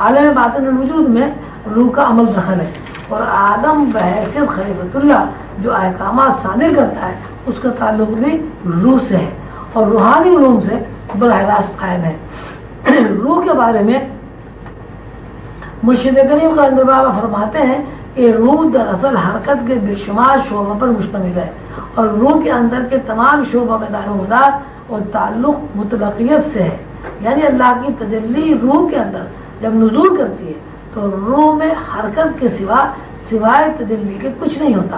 عالم باطن الوجود میں روح کا عمل دخل ہے، اور آدم بحیثیت خلیفۃ اللہ جو احکامات صادر کرتا ہے اس کا تعلق بھی روح سے ہے اور روحانی علوم سے براہ راست قائم ہے۔ روح کے بارے میں مرشد کریم قلندر بابا فرماتے ہیں کہ روح دراصل حرکت کے بے شمار شعبوں پر مشتمل ہے، اور روح کے اندر کے تمام شعبوں میں دار و مدار اور تعلق مطلقیت سے ہے، یعنی اللہ کی تجلی روح کے اندر جب نزول کرتی ہے تو روح میں حرکت کے سوائے تجلی کے کچھ نہیں ہوتا،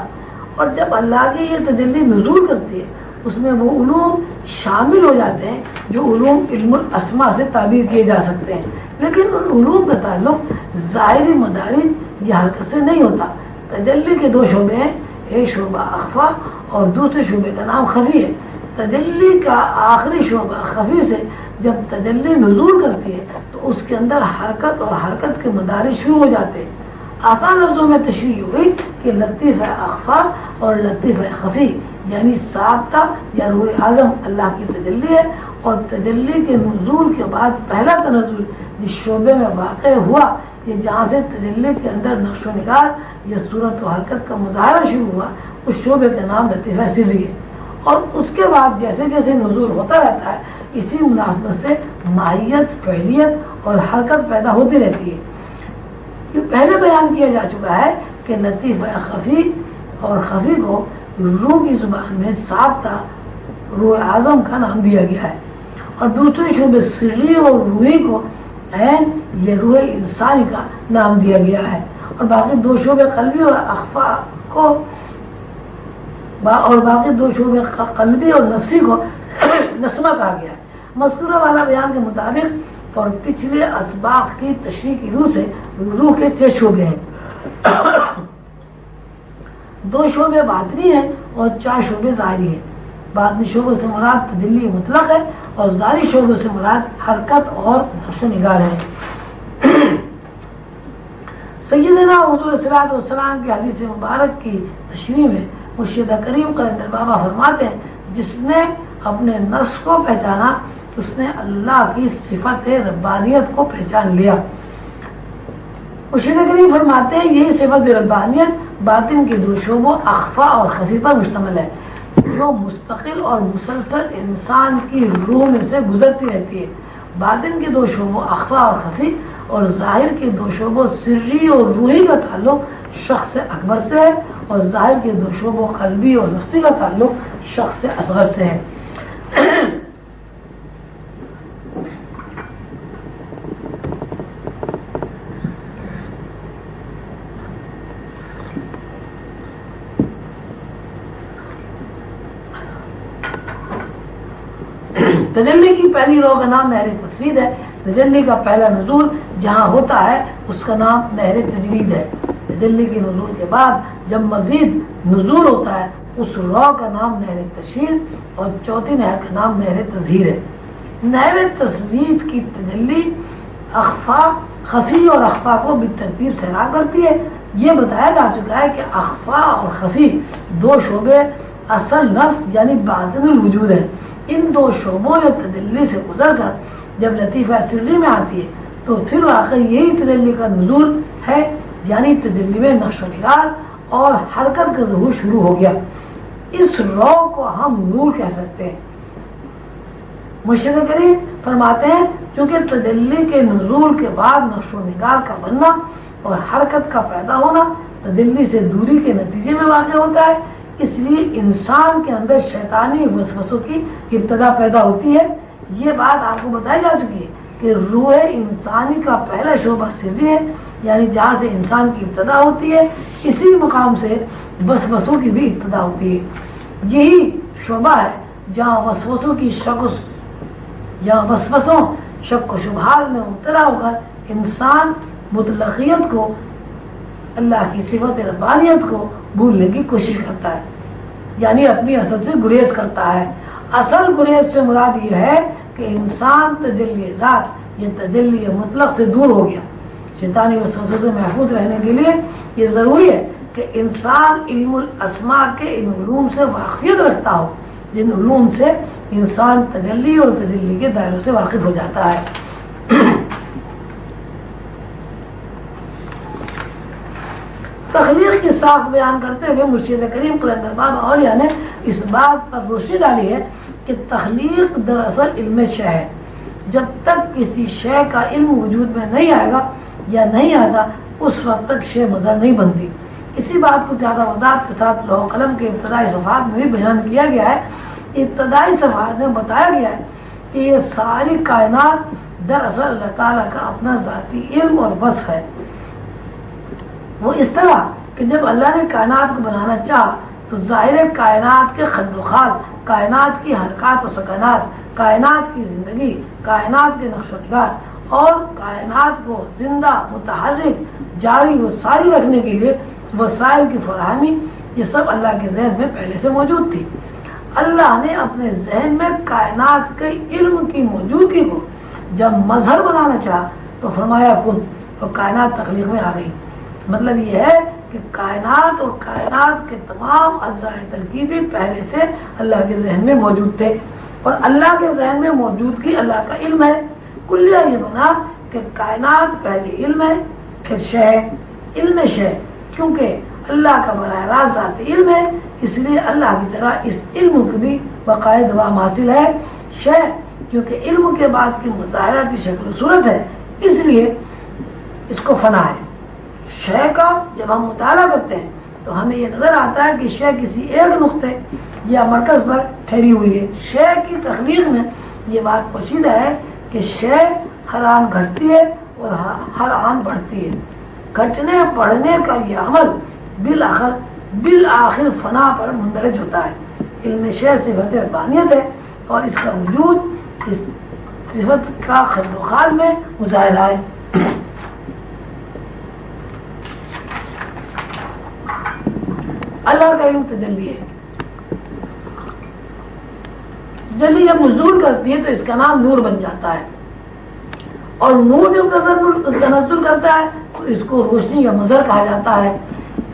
اور جب اللہ کی یہ تجلی نزول کرتی ہے اس میں وہ علوم شامل ہو جاتے ہیں جو علوم علم الاسماء سے تعبیر کیے جا سکتے ہیں، لیکن ان علوم کا تعلق ظاہری مدارج یا حرکت سے نہیں ہوتا۔ تجلی کے دو شعبے ہیں، ایک شعبہ اخفا اور دوسرے شعبے کا نام خفی ہے۔ تجلی کا آخری شعبہ خفی سے جب تجلی نزول کرتی ہے تو اس کے اندر حرکت اور حرکت کے مدارج شروع ہو جاتے ہیں۔ آسان لفظوں میں تشریح ہوئی کہ لطیف اخفا اور لطیف خفی، یعنی سابقہ یا روح اعظم اللہ کی تجلی ہے، اور تجلی کے نزول کے بعد پہلا تنزل جس شعبے میں واقع ہوا کہ جہاں سے تجلی کے اندر نقش و نگار یا صورت و حرکت کا مظاہرہ شروع ہوا، اس شعبے کا نام لطیفہ سری ہے، اور اس کے بعد جیسے جیسے نزول ہوتا رہتا ہے اسی مناسبت سے ماہیت، فعلیت اور حرکت پیدا ہوتی رہتی ہے۔ یہ پہلے بیان کیا جا چکا ہے کہ لطیفہ خفی اور خفی کو روح کی زبان میں سابقہ روح اعظم کا نام دیا گیا ہے، اور دوسرے شعبے سری اور روحی کو عین یہ روح انسانی کا نام دیا گیا ہے، اور باقی دو شعبے قلبی اور اخفا کو قلبی اور نفسی کو نسمہ کہا گیا ہے۔ مذکورہ والا بیان کے مطابق اور پچھلے اسباق کی تشریح کی روح سے روح کے 6 شعبے ہیں، 2 شعبے باطنی ہیں اور 4 شعبے ظاہری ہیں۔ باطنی شعبوں سے مراد تجلی مطلق ہے اور ظاہری شعبوں سے مراد حرکت اور نقش و نگار ہے۔ سیدنا حضور صلی اللہ علیہ وسلم کی حدیث مبارک کی تشریح میں مرشد کریم قلندر بابا فرماتے ہیں جس نے اپنے نفس کو پہچانا اس نے اللہ کی صفت ربانیت کو پہچان لیا۔ مرشد کریم فرماتے ہیں یہی صفت ربانیت باطن کے 2 شعبوں اخفا اور خفی پر مشتمل ہے جو مستقل اور مسلسل انسان کی روح میں سے گزرتی رہتی ہے۔ باطن کے 2 شعبوں اخفا اور خفی اور ظاہر کے 2 شعبوں سری اور روحی کا تعلق شخص اکبر سے ہے، اور ظاہر کے 2 شعبوں قلبی اور نفسی کا تعلق شخص اصغر سے ہے۔ تجلی کی پہلی رو کا نام نہر تصویر ہے۔ تجلی کا پہلا نزول جہاں ہوتا ہے اس کا نام نہر تجرید ہے۔ تجلی کے نزول کے بعد جب مزید نزول ہوتا ہے اس رو کا نام نہر تشہیر اور چوتھی نہر کا نام نہر تظہیر ہے۔ نہر تصویر کی تجلی اخفا، خفی اور اخفا کو بالترتیب سیراب کرتی ہے۔ یہ بتایا جا چکا ہے کہ اخفا اور خفی 2 شعبے اصل نفس یعنی باطن الوجود ہے۔ ان 2 شعبوں یا تجلی سے گزر کر جب لطیفہ سری میں آتی ہے تو پھر واقعی یہی تجلی کا نزول ہے، یعنی تجلی میں نقش و نگار اور حرکت کا ظہور شروع ہو گیا۔ اس رو کو ہم نور کہہ سکتے ہیں۔ مرشد کریم فرماتے ہیں چونکہ تجلی کے نزول کے بعد نقش و نگار کا بننا اور حرکت کا پیدا ہونا تجلی سے دوری کے نتیجے میں واقع ہوتا ہے، اس لیے انسان کے اندر شیطانی وسوسوں کی ابتدا پیدا ہوتی ہے۔ یہ بات آپ کو بتائی جا چکی ہے کہ روح انسانی کا پہلا شعبہ سری ہے، یعنی جہاں سے انسان کی ابتدا ہوتی ہے اسی مقام سے وسوسوں کی بھی ابتدا ہوتی ہے۔ یہی شعبہ ہے جہاں وسوسوں کی شک و شبہات میں مبتلا ہو کر انسان مطلقیت کو، اللہ کی صفت ربانیت کو بھولنے کی کوشش کرتا ہے، یعنی اپنی اصل سے گریز کرتا ہے۔ اصل گریز سے مراد یہ ہے کہ انسان تجلی ذات یا تجلی مطلق سے دور ہو گیا۔ شیطانی وسوسوں سے محفوظ رہنے کے لیے یہ ضروری ہے کہ انسان علم الاسماء کے ان علوم سے واقفیت رکھتا ہو جن علوم سے انسان تجلی اور تجلی کے دائروں سے واقف ہو جاتا ہے۔ تخلیق کی ساخت بیان کرتے ہوئے مرشد کریم قلندر بابا اولیاء نے اس بات پر روشنی ڈالی ہے کہ تخلیق دراصل علم شے ہے. جب تک کسی شے کا علم وجود میں نہیں آئے گا یا نہیں آتا اس وقت تک شے مظہر نہیں بنتی. اسی بات کو زیادہ وضاحت کے ساتھ لوح قلم کے ابتدائی صفحات میں بھی بیان کیا گیا ہے. ابتدائی صفحات میں بتایا گیا ہے کہ یہ ساری کائنات دراصل اللہ تعالیٰ کا اپنا ذاتی علم اور وصف ہے. وہ اس طرح کہ جب اللہ نے کائنات کو بنانا چاہا تو ظاہر کائنات کے خد و خال، کائنات کی حرکات و سکنات، کائنات کی زندگی، کائنات کے نقش و نگار اور کائنات کو زندہ متحرک جاری و ساری رکھنے کے لیے وسائل کی فراہمی، یہ سب اللہ کے ذہن میں پہلے سے موجود تھی. اللہ نے اپنے ذہن میں کائنات کے علم کی موجودگی کو جب مظہر بنانا چاہا تو فرمایا کن، اور کائنات تخلیق میں آ گئی. مطلب یہ ہے کہ کائنات اور کائنات کے تمام اجزاء ترکیبی پہلے سے اللہ کے ذہن میں موجود تھے، اور اللہ کے ذہن میں موجودگی اللہ کا علم ہے. کلیہ یہ بنا کہ کائنات پہلے علم ہے پھر شے، علم شے، کیونکہ اللہ کا براہ راست ذات علم ہے، اس لیے اللہ کی طرح اس علم کی بھی باقاعدہ دوام حاصل ہے. شے کیونکہ علم کے بعد کی مظاہرہ کی شکل و صورت ہے، اس لیے اس کو فنا ہے. شے کا جب ہم مطالعہ کرتے ہیں تو ہمیں یہ نظر آتا ہے کہ شے کسی ایک نقطے یا مرکز پر ٹھہری ہوئی ہے. شے کی تخلیق میں یہ بات پوشیدہ ہے کہ شے ہر آن گھٹتی ہے اور ہر آن بڑھتی ہے. گھٹنے بڑھنے کا یہ عمل بالآخر فنا پر مندرج ہوتا ہے. علم شے صفت ربانیت ہے اور اس کا وجود اس صفت کا خد و خال میں مظاہرہ ہے. اللہ کا علم تجلی ہے. تجلی جب نزول کرتی ہے تو اس کا نام نور بن جاتا ہے، اور نور جب تنزل کرتا ہے تو اس کو روشنی یا مظہر کہا جاتا ہے.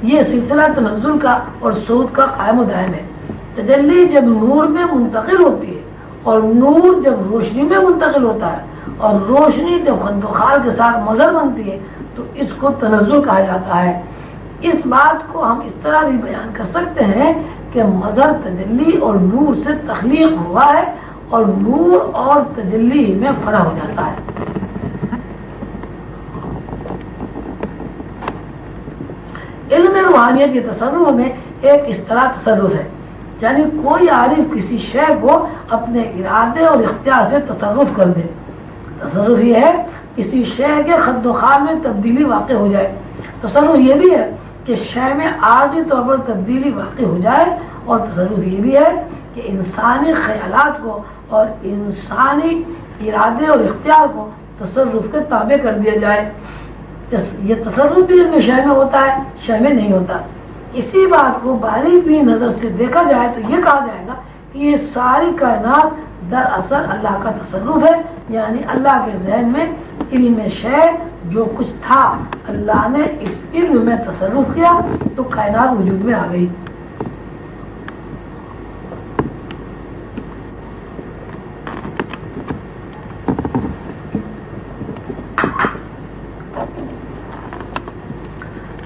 یہ سلسلہ تنزل کا اور صعود کا قائم و دائم ہے. تجلی جب نور میں منتقل ہوتی ہے اور نور جب روشنی میں منتقل ہوتا ہے اور روشنی جب خد و خال کے ساتھ مظہر بنتی ہے تو اس کو تنزل کہا جاتا ہے. اس بات کو ہم اس طرح بھی بیان کر سکتے ہیں کہ مظہر تجلی اور نور سے تخلیق ہوا ہے اور نور اور تجلی میں فنا ہو جاتا ہے. علم روحانیت یہ تصرف میں ایک اس طرح تصرف ہے، یعنی کوئی عارف کسی شے کو اپنے ارادے اور اختیار سے تصرف کر دے. تصرف یہ ہے کسی شے کے خد و خال میں تبدیلی واقع ہو جائے. تصرف یہ بھی ہے کہ شے میں عارضی طور پر تبدیلی واقع ہو جائے، اور تصرف یہ بھی ہے کہ انسانی خیالات کو اور انسانی ارادے اور اختیار کو تصرف کے تابع کر دیا جائے. یہ تصرف بھی علم شے میں ہوتا ہے، شے میں نہیں ہوتا. اسی بات کو باریک بھی نظر سے دیکھا جائے تو یہ کہا جائے گا کہ یہ ساری کائنات دراصل اللہ کا تصرف ہے، یعنی اللہ کے ذہن میں علم شے جو کچھ تھا اللہ نے اس علم میں تصرف کیا تو کائنات وجود میں آ گئی.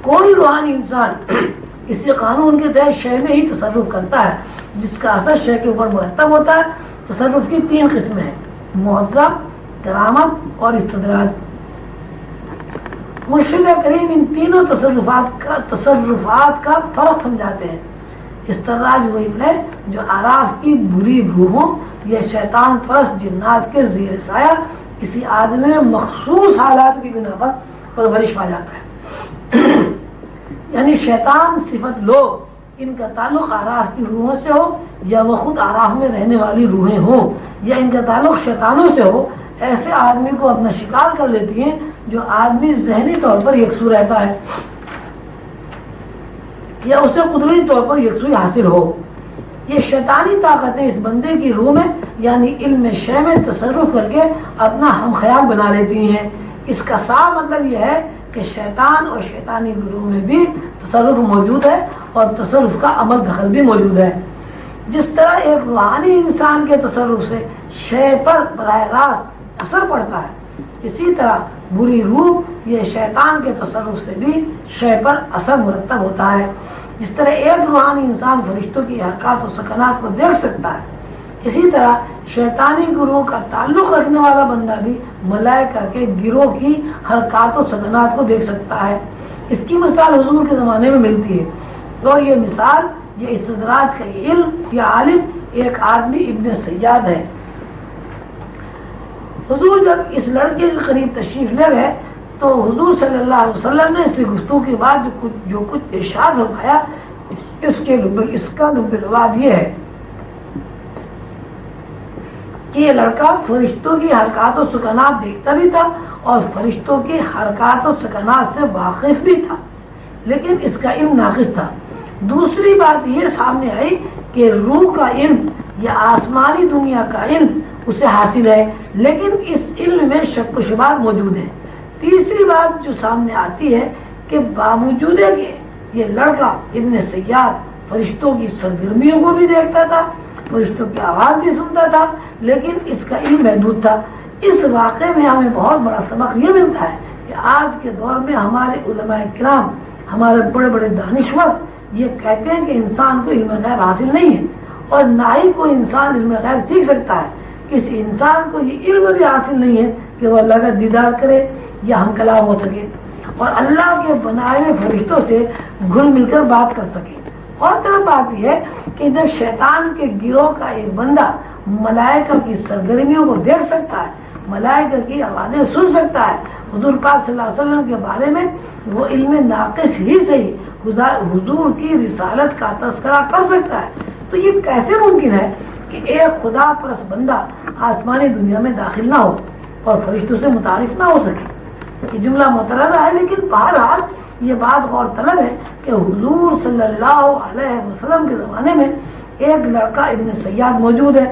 کوئی روحانی انسان اسی قانون کے تحت شے میں ہی تصرف کرتا ہے جس کا اثر شے کے اوپر مرتب ہوتا ہے. تصرف کی 3 قسمیں ہیں: معجزہ، کرامت اور استدراج. مرشد کریم ان تینوں تصرفات کا فرق سمجھاتے ہیں. استدراج وہ علم ہے جو اعراف کی بری روحوں یا شیطان پرست جنات کے زیر سایہ کسی آدمی میں مخصوص حالات کی بنا پر پرورش پا جاتا ہے. یعنی شیطان صفت لوگ، ان کا تعلق اعراف کی روحوں سے ہو یا وہ خود اعراف میں رہنے والی روحیں ہوں یا ان کا تعلق شیطانوں سے ہو، ایسے آدمی کو اپنا شکار کر لیتی ہیں جو آدمی ذہنی طور پر یکسو رہتا ہے یا اسے قدرتی طور پر یکسوئی حاصل ہو. یہ شیطانی طاقتیں اس بندے کی روح میں یعنی علم شے میں تصرف کر کے اپنا ہم خیال بنا لیتی ہیں. اس کا صاف مطلب یہ ہے کہ شیطان اور شیطانی گروہ میں بھی تصرف موجود ہے اور تصرف کا عمل دخل بھی موجود ہے. جس طرح ایک روحانی انسان کے تصرف سے شے پر براہ راست اثر پڑتا ہے، اسی طرح بری روح یہ شیطان کے تصرف سے بھی شے پر اثر مرتب ہوتا ہے. جس طرح ایک روحانی انسان فرشتوں کی حرکات و سکنات کو دیکھ سکتا ہے، اسی طرح شیطانی گروہ کا تعلق رکھنے والا بندہ بھی ملائکہ کے گروہ کی حرکات و سکنات کو دیکھ سکتا ہے. اس کی مثال حضور کے زمانے میں ملتی ہے، اور یہ مثال یہ استدراج کا علم یا عالم ایک آدمی ابن سیاد ہے. حضور جب اس لڑکے کے قریب تشریف لے گئے تو حضور صلی اللہ علیہ وسلم نے اس گفتگو کے بعد جو کچھ ارشاد فرمایا اس کا لب لباب یہ ہے کہ یہ لڑکا فرشتوں کی حرکات و سکنات دیکھتا بھی تھا اور فرشتوں کی حرکات و سکنات سے واقف بھی تھا، لیکن اس کا علم ناقص تھا. دوسری بات یہ سامنے آئی کہ روح کا علم یا آسمانی دنیا کا علم اسے حاصل ہے، لیکن اس علم میں شک و شبہات موجود ہیں. تیسری بات جو سامنے آتی ہے کہ باوجود کہ یہ لڑکا ابن سیاد فرشتوں کی سرگرمیوں کو بھی دیکھتا تھا، فرشتوں کی آواز بھی سنتا تھا، لیکن اس کا علم محدود تھا. اس واقعے میں ہمیں بہت بڑا سبق یہ ملتا ہے کہ آج کے دور میں ہمارے علماء کرام، ہمارے بڑے بڑے دانشور یہ کہتے ہیں کہ انسان کو علم غیب حاصل نہیں ہے، اور نہ ہی کوئی انسان علم غیب سیکھ سکتا ہے. کسی انسان کو یہ علم بھی حاصل نہیں ہے کہ وہ اللہ کا دیدار کرے یا ہم کلام ہو سکے اور اللہ کے بنائے ہوئے فرشتوں سے گھل مل کر بات کر سکے. اور طرف بات یہ ہے کہ جب شیطان کے گروہ کا ایک بندہ ملائکہ کی سرگرمیوں کو دیکھ سکتا ہے، ملائکہ کی آوازیں سن سکتا ہے، حضور پاک صلی اللہ علیہ وسلم کے بارے میں وہ علم ناقص ہی صحیح حضور کی رسالت کا تذکرہ کر سکتا ہے، تو یہ کیسے ممکن ہے کہ ایک خدا پرست بندہ آسمانی دنیا میں داخل نہ ہو اور فرشتوں سے متعارف نہ ہو سکے؟ یہ جملہ مترادف ہے، لیکن بہرحال یہ بات غور طلب ہے کہ حضور صلی اللہ علیہ وسلم کے زمانے میں ایک لڑکا ابن سیاد موجود ہے.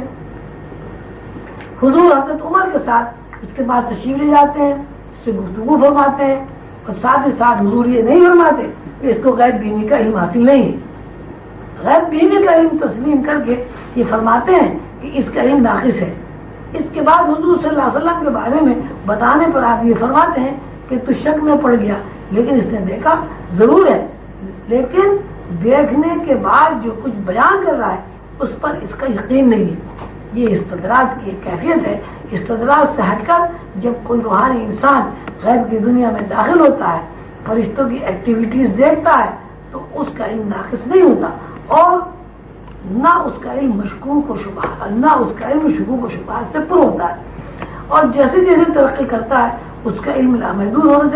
حضور حضرت عمر کے ساتھ اس کے بعد تشریف لے جاتے ہیں، اس سے گفتگو فرماتے ہیں، اور ساتھ ہی ساتھ حضور یہ نہیں فرماتے کہ اس کو غیب بینی کا علم حاصل نہیں ہے. غیب بینی کا علم تسلیم کر کے یہ فرماتے ہیں کہ اس کا علم ناقص ہے. اس کے بعد حضور صلی اللہ علیہ وسلم کے بارے میں بتانے پر آپ یہ فرماتے ہیں کہ تو شک میں پڑ گیا، لیکن اس نے دیکھا ضرور ہے، لیکن دیکھنے کے بعد جو کچھ بیان کر رہا ہے اس پر اس کا یقین نہیں ہے. یہ استدراج کی ایک کیفیت ہے. استدراج سے ہٹ کر جب کوئی روحانی انسان غیب کی دنیا میں داخل ہوتا ہے، فرشتوں کی ایکٹیویٹیز دیکھتا ہے، تو اس کا علم ناقص نہیں ہوتا اور نہ اس کا علم مشکوک و شبہات، نہ اس کا علم شکوک و شبہات سے پر ہوتا ہے. اور جیسے جیسے ترقی کرتا ہے اس کا علم لامحدود ہونا چاہیے.